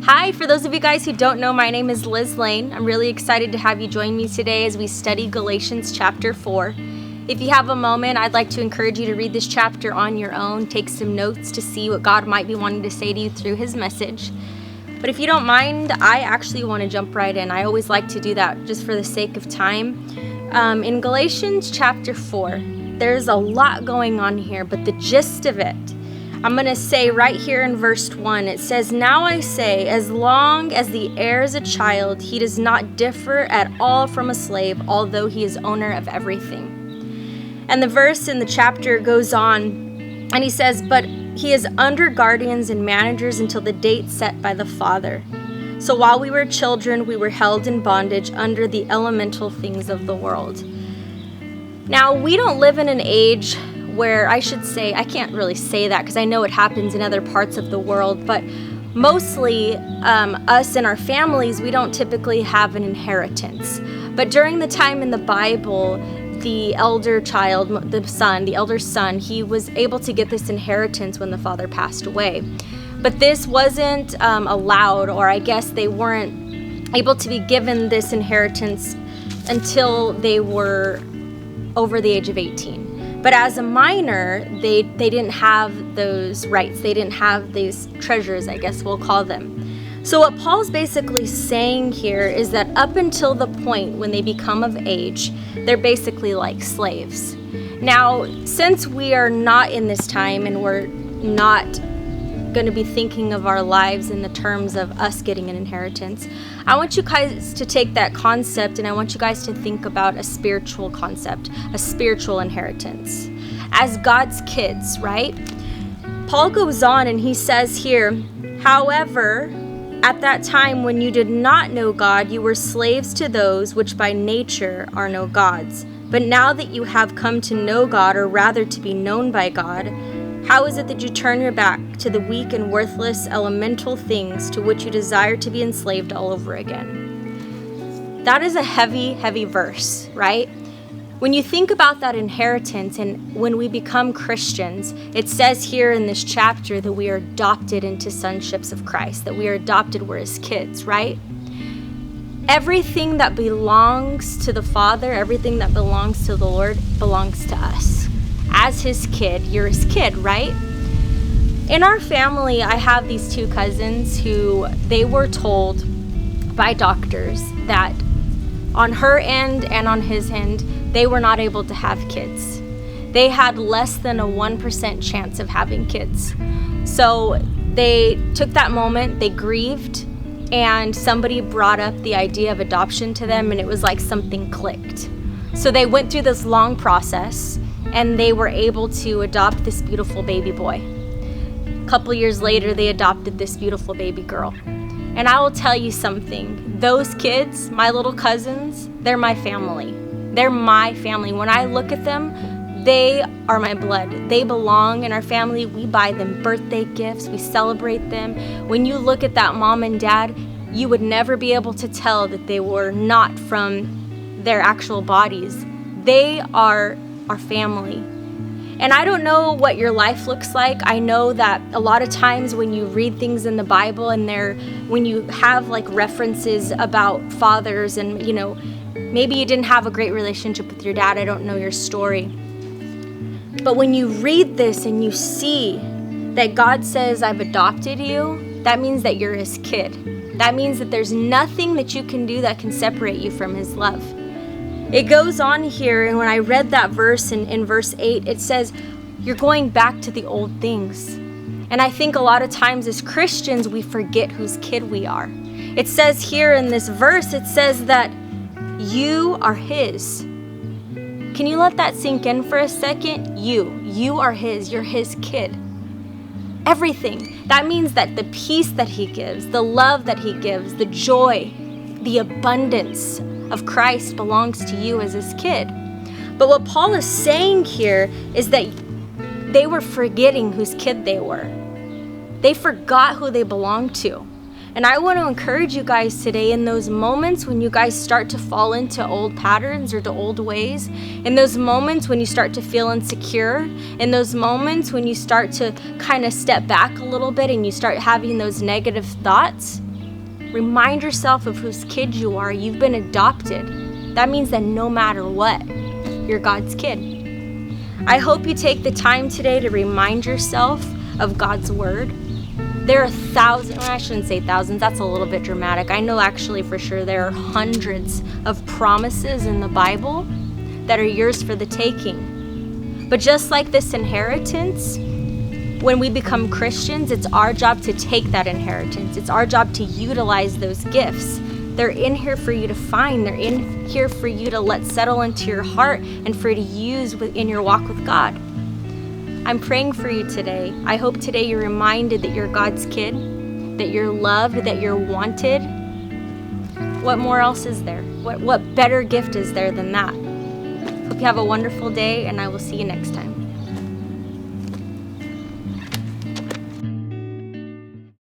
Hi, for those of you guys who don't know, my name is Liz Lane. I'm really excited to have you join me today as we study Galatians chapter 4. If you have a moment, I'd like to encourage you to read this chapter on your own, take some notes to see what God might be wanting to say to you through his message. But if you don't mind, I actually want to jump right in. I always like to do that just for the sake of time. In Galatians chapter 4, there's a lot going on here, but the gist of it, I'm going to say right here in verse 1, it says, "Now I say, as long as the heir is a child, he does not differ at all from a slave, although he is owner of everything." And the verse in the chapter goes on, and he says, "But he is under guardians and managers until the date set by the Father. So while we were children, we were held in bondage under the elemental things of the world." Now, we don't live in an age where, I can't really say that because I know it happens in other parts of the world, but mostly us and our families, we don't typically have an inheritance. But during the time in the Bible, the elder son, he was able to get this inheritance when the father passed away. But this wasn't allowed, or I guess they weren't able to be given this inheritance until they were over the age of 18. But as a minor, they didn't have those rights. They didn't have these treasures, I guess we'll call them. So what Paul's basically saying here is that up until the point when they become of age, they're basically like slaves. Now, since we are not in this time and we're not going to be thinking of our lives in the terms of us getting an inheritance, I want you guys to take that concept and I want you guys to think about a spiritual concept, a spiritual inheritance. As God's kids, right? Paul goes on and he says here, "However, at that time when you did not know God, you were slaves to those which by nature are no gods. But now that you have come to know God, or rather to be known by God, how is it that you turn your back to the weak and worthless elemental things to which you desire to be enslaved all over again?" That is a heavy, heavy verse, right? When you think about that inheritance and when we become Christians, it says here in this chapter that we are adopted into sonships of Christ, that we are adopted, we're his kids, right? Everything that belongs to the Father, everything that belongs to the Lord belongs to us. As his kid, you're his kid, right? In our family, I have these two cousins who they were told by doctors that on her end and on his end, they were not able to have kids. They had less than a 1% chance of having kids. So they took that moment, they grieved, and somebody brought up the idea of adoption to them, and it was like something clicked. So they went through this long process, and they were able to adopt this beautiful baby boy. A couple years later, they adopted this beautiful baby girl. And I will tell you something, those kids, my little cousins, they're my family. They're my family. When I look at them, they are my blood. They belong in our family. We buy them birthday gifts. We celebrate them. When you look at that mom and dad, you would never be able to tell that they were not from their actual bodies. They are our family. And I don't know what your life looks like. I know that a lot of times when you read things in the Bible and when you have like references about fathers and, maybe you didn't have a great relationship with your dad. I don't know your story. But when you read this and you see that God says, "I've adopted you," that means that you're his kid. That means that there's nothing that you can do that can separate you from his love. It goes on here, and when I read that verse in verse 8, it says, you're going back to the old things. And I think a lot of times as Christians, we forget whose kid we are. It says here in this verse, it says that you are his. Can you let that sink in for a second? You are his. You're his kid. Everything. That means that the peace that he gives, the love that he gives, the joy, the abundance of Christ belongs to you as his kid. But what Paul is saying here is that they were forgetting whose kid they were. They forgot who they belonged to. And I want to encourage you guys today, in those moments when you guys start to fall into old patterns or to old ways, in those moments when you start to feel insecure, in those moments when you start to kind of step back a little bit and you start having those negative thoughts, remind yourself of whose kid you are. You've been adopted. That means that no matter what, you're God's kid. I hope you take the time today to remind yourself of God's word. There are thousands, well, I shouldn't say thousands, that's a little bit dramatic. I know actually for sure there are hundreds of promises in the Bible that are yours for the taking. But just like this inheritance, when we become Christians, it's our job to take that inheritance. It's our job to utilize those gifts. They're in here for you to find. They're in here for you to let settle into your heart and for you to use in your walk with God. I'm praying for you today. I hope today you're reminded that you're God's kid, that you're loved, that you're wanted. What more else is there? What better gift is there than that? Hope you have a wonderful day, and I will see you next time.